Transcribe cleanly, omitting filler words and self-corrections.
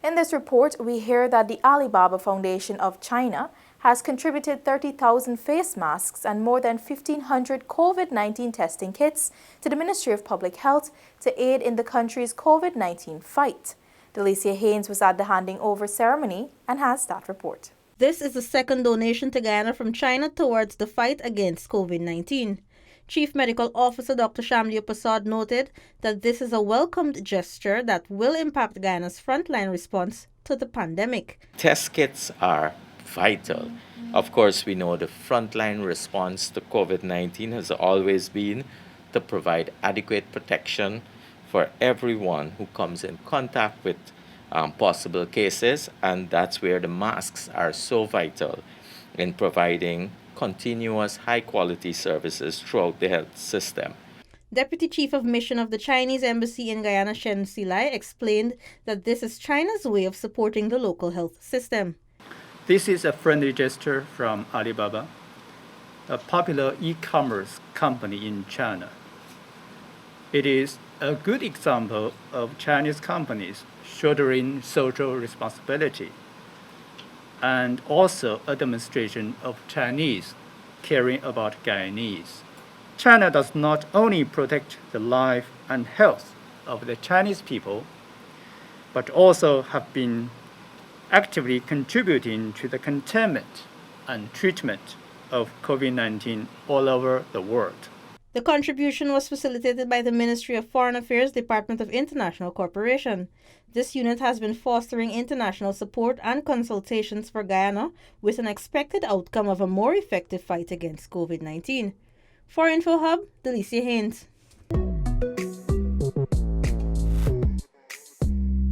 In this report, we hear that the Alibaba Foundation of China has contributed 30,000 face masks and more than 1,500 COVID-19 testing kits to the Ministry of Public Health to aid in the country's COVID-19 fight. Delicia Haynes was at the handing over ceremony and has that report. This is the second donation to Guyana from China towards the fight against COVID-19. Chief Medical Officer Dr. Shamli Prasad noted that this is a welcomed gesture that will impact Guyana's frontline response to the pandemic. Test kits are vital. Of course, we know the frontline response to COVID-19 has always been to provide adequate protection for everyone who comes in contact with possible cases, and that's where the masks are so vital in providing continuous high-quality services throughout the health system. Deputy Chief of Mission of the Chinese Embassy in Guyana, Shen Silai, explained that this is China's way of supporting the local health system. This is a friendly gesture from Alibaba, a popular e-commerce company in China. It is a good example of Chinese companies shouldering social responsibility, and also a demonstration of Chinese caring about Guyanese. China does not only protect the life and health of the Chinese people, but also have been actively contributing to the containment and treatment of COVID-19 all over the world. The contribution was facilitated by the Ministry of Foreign Affairs, Department of International Cooperation. This unit has been fostering international support and consultations for Guyana with an expected outcome of a more effective fight against COVID-19. For InfoHub, Delicia Haynes.